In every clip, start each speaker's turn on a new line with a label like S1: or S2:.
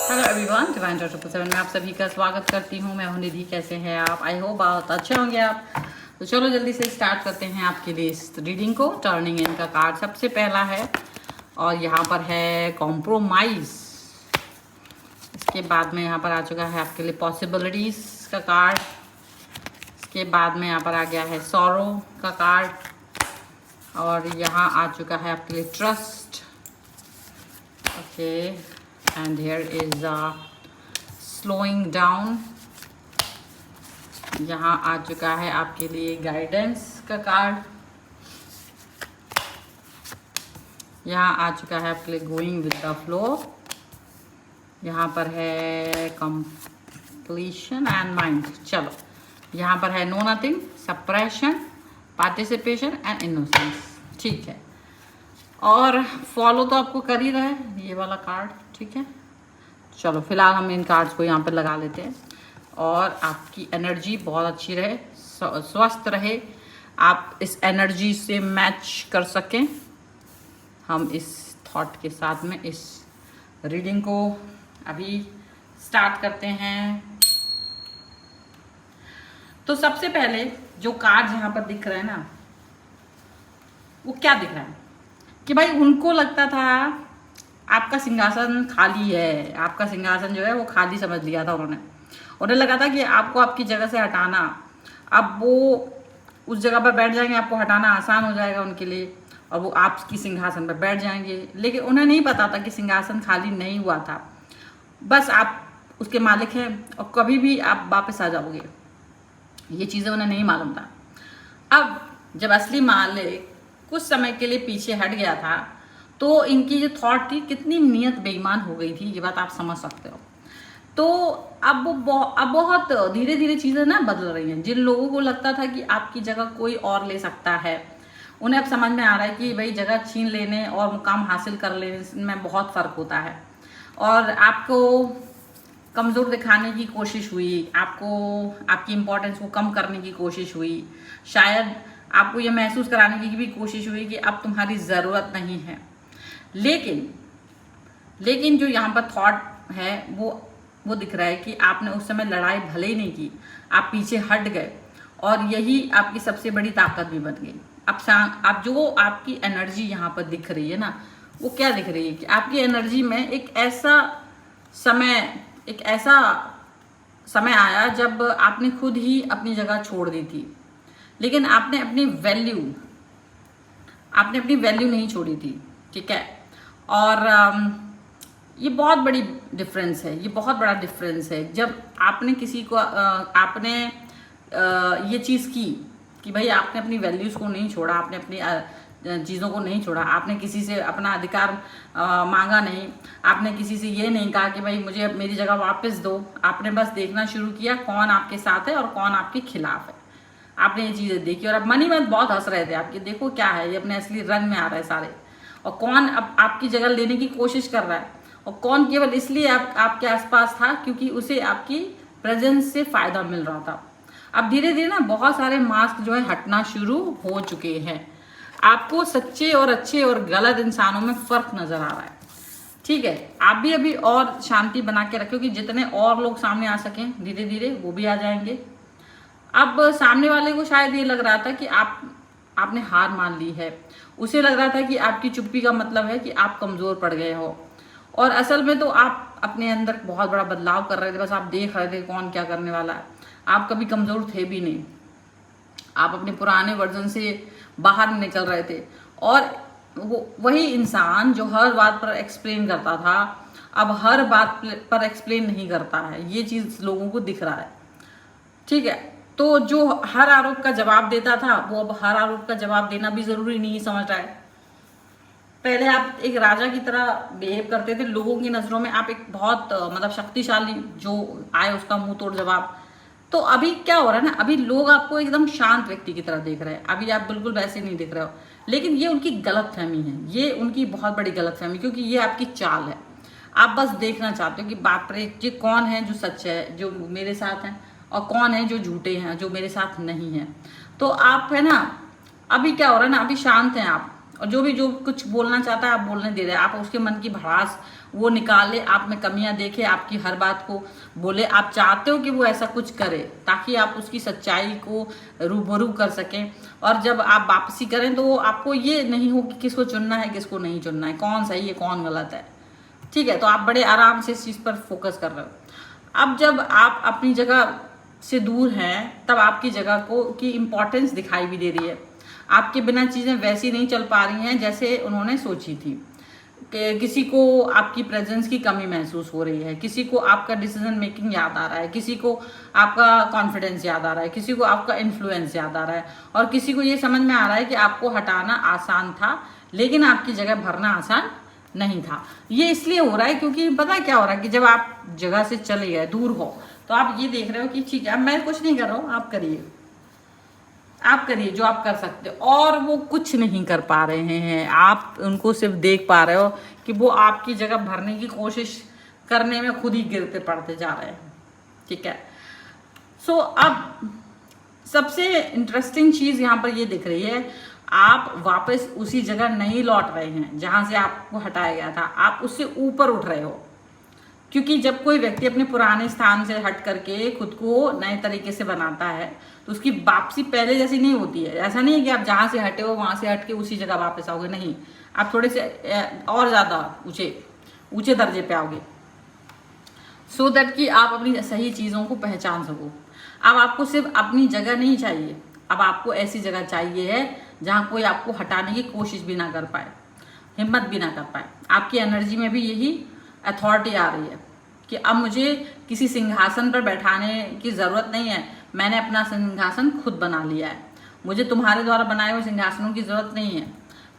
S1: Hello everyone, divine dot 7 में आप सभी का स्वागत करती हूँ। मैं हूँ निधि। कैसे हैं आप? आई होप बहुत अच्छे होंगे आप। तो चलो जल्दी से स्टार्ट करते हैं आपके लिए इस रीडिंग को। टर्निंग इन का कार्ड सबसे पहला है और यहाँ पर है कॉम्प्रोमाइज। इसके बाद में यहाँ पर आ चुका है आपके लिए पॉसिबिलिटीज का कार्ड। इसके बाद में यहाँ पर आ गया है सॉरो का कार्ड और यहाँ आ चुका है आपके लिए trust. Okay, and here is slowing down। यहाँ आ चुका है आपके लिए गाइडेंस का कार्ड। यहाँ आ चुका है आपके लिए गोइंग विद द फ्लो। यहाँ पर है कंप्लीशन एंड माइंड। चलो, यहाँ पर है no nothing, suppression, participation and innocence. ठीक है, और फॉलो तो आपको कर ही रहा है ये वाला कार्ड। ठीक है, चलो फिलहाल हम इन कार्ड्स को यहाँ पर लगा लेते हैं और आपकी एनर्जी बहुत अच्छी रहे, स्वस्थ रहे, आप इस एनर्जी से मैच कर सकें। हम इस थॉट के साथ में इस रीडिंग को अभी स्टार्ट करते हैं। तो सबसे पहले जो कार्ड यहाँ पर दिख रहे हैं ना, वो क्या दिख रहा है कि भाई उनको लगता था आपका सिंहासन खाली है। आपका सिंहासन जो है वो खाली समझ लिया था उन्होंने। उन्हें लगा था कि आपको आपकी जगह से हटाना, अब वो उस जगह पर बैठ जाएंगे, आपको हटाना आसान हो जाएगा उनके लिए और वो आपकी सिंहासन पर बैठ जाएंगे। लेकिन उन्हें नहीं पता था कि सिंहासन खाली नहीं हुआ था, बस आप उसके मालिक हैं और कभी भी आप वापस आ जाओगे। ये चीज़ें उन्हें नहीं मालूम था। अब जब असली मालिक कुछ समय के लिए पीछे हट गया था तो इनकी जो थॉट थी कितनी नियत बेईमान हो गई थी, ये बात आप समझ सकते हो। तो अब बहुत धीरे धीरे चीज़ें ना बदल रही हैं। जिन लोगों को लगता था कि आपकी जगह कोई और ले सकता है, उन्हें अब समझ में आ रहा है कि भाई जगह छीन लेने और मुकाम हासिल कर लेने में बहुत फ़र्क होता है। और आपको कमज़ोर दिखाने की कोशिश हुई, आपको आपकी इम्पोर्टेंस को कम करने की कोशिश हुई, शायद आपको ये महसूस कराने की भी कोशिश हुई कि अब तुम्हारी ज़रूरत नहीं है। लेकिन जो यहाँ पर थॉट है वो दिख रहा है कि आपने उस समय लड़ाई भले ही नहीं की, आप पीछे हट गए और यही आपकी सबसे बड़ी ताकत भी बन गई। अब जो आपकी एनर्जी यहाँ पर दिख रही है ना, वो क्या दिख रही है कि आपकी एनर्जी में एक ऐसा समय आया जब आपने खुद ही अपनी जगह छोड़ दी थी, लेकिन आपने अपनी वैल्यू नहीं छोड़ी थी। ठीक है, और ये बहुत बड़ी डिफरेंस है, ये बहुत बड़ा डिफरेंस है। जब आपने किसी को आपने ये चीज़ की कि भाई आपने अपनी वैल्यूज़ को नहीं छोड़ा, आपने अपनी चीज़ों को नहीं छोड़ा, आपने किसी से अपना अधिकार मांगा नहीं, आपने किसी से ये नहीं कहा कि भाई मुझे मेरी जगह वापस दो। आपने बस देखना शुरू किया कौन आपके साथ है और कौन आपके खिलाफ है। आपने ये चीज़ें देखी और अब मनी में बहुत हंस रहे थे आपके, देखो क्या है, ये अपने असली रंग में आ रहा है सारे। और कौन अब आपकी जगह लेने की कोशिश कर रहा है और कौन केवल इसलिए आपके आसपास था क्योंकि उसे आपकी प्रेजेंस से फायदा मिल रहा था। अब धीरे धीरे ना बहुत सारे मास्क जो है हटना शुरू हो चुके हैं। आपको सच्चे और अच्छे और गलत इंसानों में फर्क नजर आ रहा है। ठीक है, आप भी अभी और शांति बना के रखो कि जितने और लोग सामने आ सकें धीरे धीरे वो भी आ जाएंगे। अब सामने वाले को शायद ये लग रहा था कि आपने हार मान ली है, उसे लग रहा था कि आपकी चुप्पी का मतलब है कि आप कमज़ोर पड़ गए हो, और असल में तो आप अपने अंदर बहुत बड़ा बदलाव कर रहे थे। बस आप देख रहे थे कौन क्या करने वाला है। आप कभी कमज़ोर थे भी नहीं, आप अपने पुराने वर्जन से बाहर निकल रहे थे। और वही इंसान जो हर बात पर एक्सप्लेन करता था अब हर बात पर एक्सप्लेन नहीं करता है। ये चीज़ लोगों को दिख रहा है। ठीक है, तो जो हर आरोप का जवाब देता था वो अब हर आरोप का जवाब देना भी जरूरी नहीं समझ रहा है। पहले आप एक राजा की तरह बिहेव करते थे, लोगों की नजरों में आप एक बहुत मतलब शक्तिशाली, जो आए उसका मुंह तोड़ जवाब। तो अभी क्या हो रहा है ना, अभी लोग आपको एकदम शांत व्यक्ति की तरह देख रहे हैं। अभी आप बिल्कुल वैसे नहीं दिख रहे हो, लेकिन ये उनकी गलतफहमी है, ये उनकी बहुत बड़ी गलतफहमी, क्योंकि ये आपकी चाल है। आप बस देखना चाहते हो कि बाप रे ये कौन है जो सच है, जो मेरे साथ है, और कौन है जो झूठे हैं, जो मेरे साथ नहीं है। तो आप है ना, अभी क्या हो रहा है ना, अभी शांत हैं आप, और जो कुछ बोलना चाहता है आप बोलने दे रहे हैं। आप उसके मन की भड़ास वो निकाले, आप में कमियां देखे, आपकी हर बात को बोले। आप चाहते हो कि वो ऐसा कुछ करे ताकि आप उसकी सच्चाई को रूबरू कर सकें। और जब आप वापसी करें तो आपको ये नहीं हो कि किसको चुनना है किसको नहीं चुनना है, कौन सही है कौन गलत है। ठीक है, तो आप बड़े आराम से इस चीज़ पर फोकस कर रहे हो। अब जब आप अपनी जगह से दूर हैं तब आपकी जगह को की इम्पोर्टेंस दिखाई भी दे रही है। आपके बिना चीज़ें वैसी नहीं चल पा रही हैं जैसे उन्होंने सोची थी। किसी को आपकी प्रेजेंस की कमी महसूस हो रही है, किसी को आपका डिसीजन मेकिंग याद आ रहा है, किसी को आपका कॉन्फिडेंस याद आ रहा है, किसी को आपका इन्फ्लुएंस याद आ रहा है, और किसी को ये समझ में आ रहा है कि आपको हटाना आसान था लेकिन आपकी जगह भरना आसान नहीं था। ये इसलिए हो रहा है क्योंकि पता क्या हो रहा है कि जब आप जगह से चले गए, दूर हो, तो आप ये देख रहे हो कि ठीक है अब मैं कुछ नहीं कर रहा हूँ, आप करिए जो आप कर सकते हो। और वो कुछ नहीं कर पा रहे हैं, आप उनको सिर्फ देख पा रहे हो कि वो आपकी जगह भरने की कोशिश करने में खुद ही गिरते पड़ते जा रहे हैं। ठीक है, सो अब सबसे इंटरेस्टिंग चीज यहाँ पर ये दिख रही है, आप वापस उसी जगह नहीं लौट रहे हैं जहां से आपको हटाया गया था, आप उससे ऊपर उठ रहे हो। क्योंकि जब कोई व्यक्ति अपने पुराने स्थान से हट करके खुद को नए तरीके से बनाता है तो उसकी वापसी पहले जैसी नहीं होती है। ऐसा नहीं है कि आप जहां से हटे हो वहां से हट के उसी जगह वापस आओगे, नहीं, आप थोड़े से और ज्यादा ऊंचे दर्जे पे आओगे, सो दैट कि आप अपनी सही चीजों को पहचान सको। अब आपको सिर्फ अपनी जगह नहीं चाहिए, अब आपको ऐसी जगह चाहिए है जहां कोई आपको हटाने की कोशिश भी ना कर पाए, हिम्मत भी ना कर पाए। आपकी एनर्जी में भी यही अथॉरिटी आ रही है कि अब मुझे किसी सिंहासन पर बैठाने की जरूरत नहीं है, मैंने अपना सिंहासन खुद बना लिया है, मुझे तुम्हारे द्वारा बनाए हुए सिंहासनों की जरूरत नहीं है।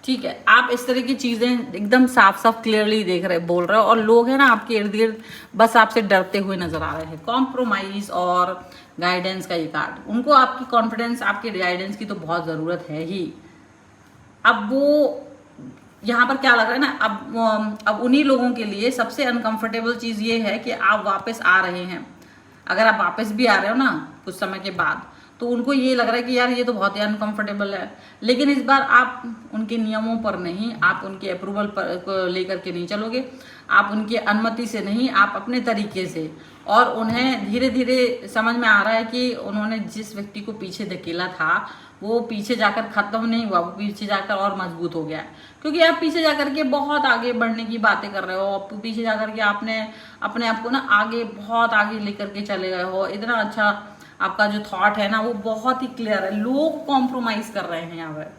S1: ठीक है, आप इस तरह की चीजें एकदम साफ साफ क्लियरली देख रहे बोल रहे हो, और लोग हैं ना आपके इर्द गिर्द बस आपसे डरते हुए नजर आ रहे हैं। कॉम्प्रोमाइज और गाइडेंस का ये कार्ड, उनको आपकी कॉन्फिडेंस आपके गाइडेंस की तो बहुत जरूरत है ही। अब वो यहाँ पर क्या लग रहा है ना, अब उन्हीं लोगों के लिए सबसे अनकंफर्टेबल चीज ये है कि आप वापस आ रहे हैं। अगर आप वापस भी आ रहे हो ना कुछ समय के बाद, तो उनको ये लग रहा है कि यार ये तो बहुत ही अनकंफर्टेबल है, लेकिन इस बार आप उनके नियमों पर नहीं, आप उनके अप्रूवल पर लेकर के नहीं चलोगे, आप उनकी अनुमति से नहीं, आप अपने तरीके से। और उन्हें धीरे धीरे समझ में आ रहा है कि उन्होंने जिस व्यक्ति को पीछे धकेला था वो पीछे जाकर खत्म नहीं हुआ, वो पीछे जाकर और मजबूत हो गया है। क्योंकि आप पीछे जाकर के बहुत आगे बढ़ने की बातें कर रहे हो, पीछे जाकर के आपने अपने आप को ना आगे बहुत आगे लेकर के चले गए हो। इतना अच्छा आपका जो थॉट है ना वो बहुत ही क्लियर है। लोग कॉम्प्रोमाइज कर रहे हैं यहाँ पर,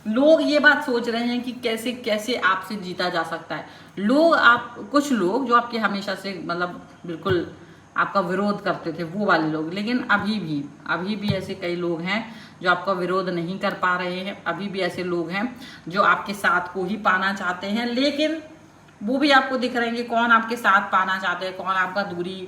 S1: लोग ये बात सोच रहे हैं कि कैसे कैसे आपसे जीता जा सकता है। कुछ लोग जो आपके हमेशा से मतलब बिल्कुल आपका विरोध करते थे वो वाले लोग, लेकिन अभी भी ऐसे कई लोग हैं जो आपका विरोध नहीं कर पा रहे हैं। अभी भी ऐसे लोग हैं जो आपके साथ को ही पाना चाहते हैं, लेकिन वो भी आपको दिख रहे हैं कि कौन आपके साथ पाना चाहते हैं, कौन आपका दूरी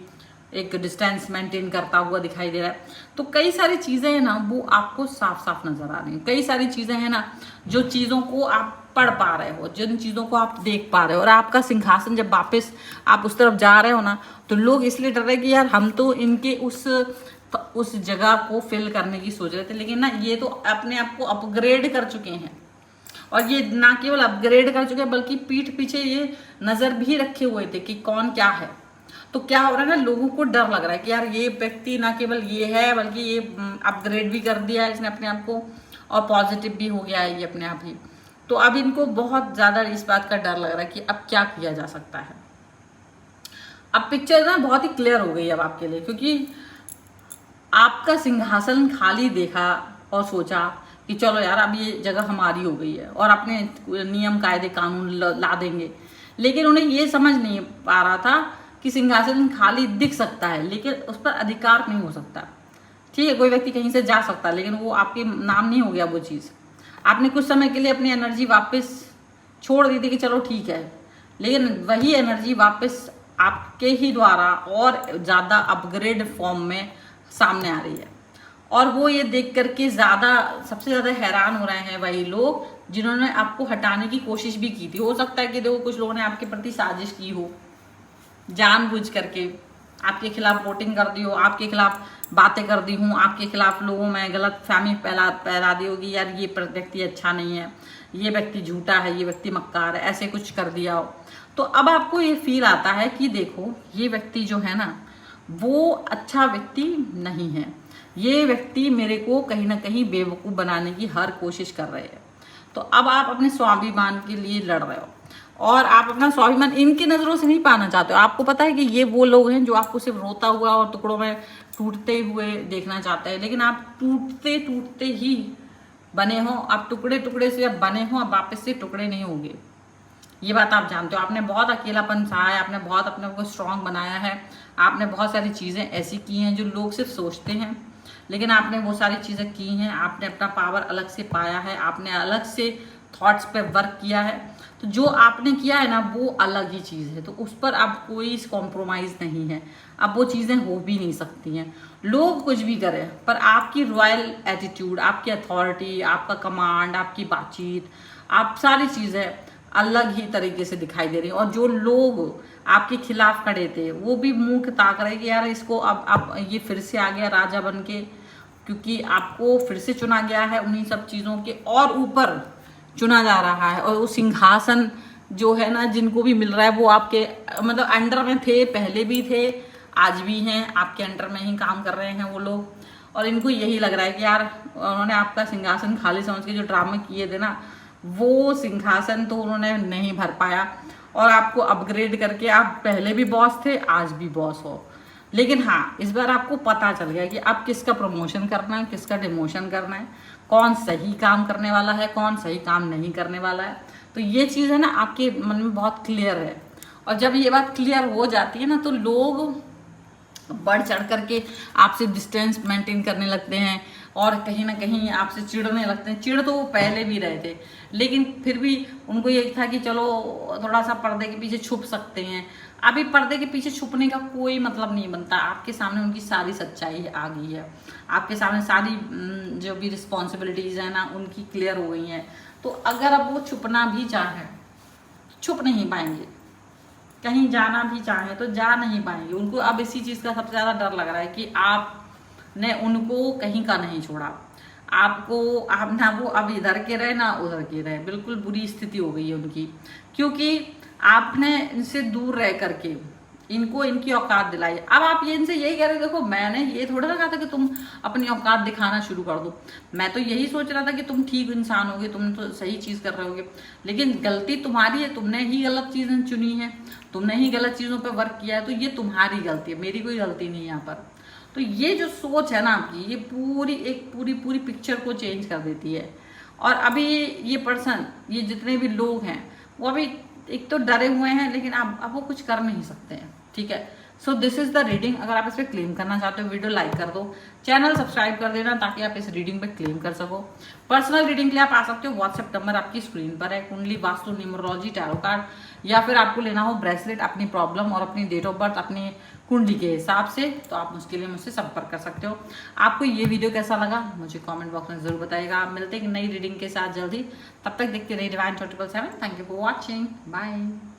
S1: एक डिस्टेंस मेंटेन करता हुआ दिखाई दे रहा है। तो कई सारी चीजें हैं ना वो आपको साफ साफ नजर आ रही हैं। कई सारी चीजें हैं ना जो चीजों को आप पढ़ पा रहे हो, जिन चीजों को आप देख पा रहे हो। और आपका सिंहासन जब वापस आप उस तरफ जा रहे हो ना, तो लोग इसलिए डर रहे हैं कि यार हम तो इनके उस जगह को फिल करने की सोच रहे थे, लेकिन ना ये तो अपने आप को अपग्रेड कर चुके हैं। और ये ना केवल अपग्रेड कर चुके हैं बल्कि पीठ पीछे ये नजर भी रखे हुए थे कि कौन क्या है। तो क्या हो रहा है ना, लोगों को डर लग रहा है कि यार ये व्यक्ति ना केवल ये है बल्कि ये अपग्रेड भी कर दिया है इसने अपने आप को, और पॉजिटिव भी हो गया है ये अपने आप ही। तो अब इनको बहुत ज्यादा इस बात का डर लग रहा है कि अब क्या किया जा सकता है। अब पिक्चर ना बहुत ही क्लियर हो गई अब आपके लिए, क्योंकि आपका सिंहासन खाली देखा और सोचा कि चलो यार अब ये जगह हमारी हो गई है और अपने नियम कायदे कानून ला देंगे। लेकिन उन्हें ये समझ नहीं पा रहा था कि सिंहासन खाली दिख सकता है लेकिन उस पर अधिकार नहीं हो सकता। ठीक है, कोई व्यक्ति कहीं से जा सकता है लेकिन वो आपके नाम नहीं हो गया वो चीज़। आपने कुछ समय के लिए अपनी एनर्जी वापस छोड़ दी थी कि चलो ठीक है, लेकिन वही एनर्जी वापस आपके ही द्वारा और ज़्यादा अपग्रेड फॉर्म में सामने आ रही है। और वो ये देख करके सबसे ज़्यादा हैरान हो रहे हैं वही लोग जिन्होंने आपको हटाने की कोशिश भी की थी। हो सकता है कि देखो कुछ लोगों ने आपके प्रति साजिश की हो जानबूझ करके, आपके खिलाफ वोटिंग कर दी हो, आपके खिलाफ बातें कर दी हूँ, आपके खिलाफ लोगों में गलत फहमी फैला दी होगी, यार ये व्यक्ति अच्छा नहीं है, ये व्यक्ति झूठा है, ये व्यक्ति मक्कार है, ऐसे कुछ कर दिया हो। तो अब आपको ये फील आता है कि देखो ये व्यक्ति जो है ना वो अच्छा व्यक्ति नहीं है, ये व्यक्ति मेरे को कहीं ना कहीं बेवकूफ़ बनाने की हर कोशिश कर रहे हैं। तो अब आप अपने स्वाभिमान के लिए लड़ रहे हो और आप अपना स्वाभिमान इनकी नज़रों से नहीं पाना चाहते हो। आपको पता है कि ये वो लोग हैं जो आपको सिर्फ रोता हुआ और टुकड़ों में टूटते हुए देखना चाहते हैं, लेकिन आप टूटते टूटते ही बने हो, आप टुकड़े टुकड़े से अब बने हो, अब वापस से टुकड़े नहीं होंगे। ये बात आप जानते हो। आपने बहुत अकेलापन सहा है, आपने बहुत अपने को स्ट्रांग बनाया है, आपने बहुत सारी चीज़ें ऐसी की हैं जो लोग सिर्फ सोचते हैं, लेकिन आपने वो सारी चीज़ें की हैं। आपने अपना पावर अलग से पाया है, आपने अलग से थॉट्स पे वर्क किया है। तो जो आपने किया है ना वो अलग ही चीज़ है, तो उस पर अब कोई कॉम्प्रोमाइज़ नहीं है। अब वो चीज़ें हो भी नहीं सकती हैं, लोग कुछ भी करें, पर आपकी रॉयल एटीट्यूड, आपकी अथॉरिटी, आपका कमांड, आपकी बातचीत, आप सारी चीज़ें अलग ही तरीके से दिखाई दे रही। और जो लोग आपके खिलाफ खड़े थे वो भी मुंह ताक रहे कि यार इसको अब ये फिर से आ गया राजा बन के, क्योंकि आपको फिर से चुना गया है उन्हीं सब चीज़ों के और ऊपर चुना जा रहा है। और वो सिंहासन जो है ना जिनको भी मिल रहा है वो आपके मतलब अंडर में थे, पहले भी थे, आज भी हैं, आपके अंडर में ही काम कर रहे हैं वो लोग। और इनको यही लग रहा है कि यार उन्होंने आपका सिंहासन खाली समझ के जो ड्रामे किए थे ना वो सिंहासन तो उन्होंने नहीं भर पाया, और आपको अपग्रेड करके आप पहले भी बॉस थे, आज भी बॉस हो। लेकिन हाँ, इस बार आपको पता चल गया कि अब किसका प्रमोशन करना है, किसका डिमोशन करना है, कौन सही काम करने वाला है, कौन सही काम नहीं करने वाला है। तो ये चीज़ है ना आपके मन में बहुत क्लियर है। और जब ये बात क्लियर हो जाती है ना तो लोग बढ़ चढ़ करके आपसे डिस्टेंस मेंटेन करने लगते हैं और कहीं ना कहीं आपसे चिढ़ने लगते हैं। चिढ़ तो वो पहले भी रहे थे, लेकिन फिर भी उनको ये था कि चलो थोड़ा सा पर्दे के पीछे छुप सकते हैं। अभी पर्दे के पीछे छुपने का कोई मतलब नहीं बनता, आपके सामने उनकी सारी सच्चाई आ गई है, आपके सामने सारी जो भी रिस्पॉन्सिबिलिटीज़ है ना उनकी क्लियर हो गई हैं। तो अगर अब वो छुपना भी चाहे छुप नहीं पाएंगे, कहीं जाना भी चाहे तो जा नहीं पाएंगे। उनको अब इसी चीज़ का सबसे ज़्यादा डर लग रहा है कि आपने उनको कहीं का नहीं छोड़ा, आपको आप ना वो अब इधर के रहे ना उधर के रहे, बिल्कुल बुरी स्थिति हो गई है उनकी, क्योंकि आपने इनसे दूर रह करके इनको इनकी औकात दिलाई। अब आप ये इनसे यही कह रहे हो, देखो मैंने ये थोड़ा ना कहा था कि तुम अपनी औकात दिखाना शुरू कर दो, मैं तो यही सोच रहा था कि तुम ठीक इंसान होगे, तुम तो सही चीज़ कर रहे होगे, लेकिन गलती तुम्हारी है, तुमने ही गलत चीज़ें चुनी है, तुमने ही गलत चीज़ों पर वर्क किया है, तो ये तुम्हारी गलती है, मेरी कोई गलती नहीं है यहाँ पर। तो ये जो सोच है ना आपकी, ये पूरी पिक्चर को चेंज कर देती है। और अभी ये पर्सन, ये जितने भी लोग हैं वो अभी एक तो डरे हुए हैं, लेकिन अब वो कुछ कर नहीं सकते हैं, ठीक है। So this is the reading. अगर आप इस पर क्लेम करना चाहते हो वीडियो लाइक कर दो, चैनल सब्सक्राइब कर देना ताकि आप इस रीडिंग पे क्लेम कर सको। पर्सनल रीडिंग के लिए आप आ सकते हो, व्हाट्सएप नंबर आपकी स्क्रीन पर है। कुंडली, वास्तु, न्यूमरोलॉजी, टैरो कार्ड, या फिर आपको लेना हो ब्रेसलेट अपनी प्रॉब्लम और अपनी डेट ऑफ बर्थ अपनी कुंडली के हिसाब से, तो आप उसके लिए मुझसे संपर्क कर सकते हो। आपको ये वीडियो कैसा लगा मुझे कमेंट बॉक्स में जरूर बताइएगा। आप मिलते हैं नई रीडिंग के साथ जल्दी, तब तक देखते रहिए divine 24/7। Thank you for watching, bye.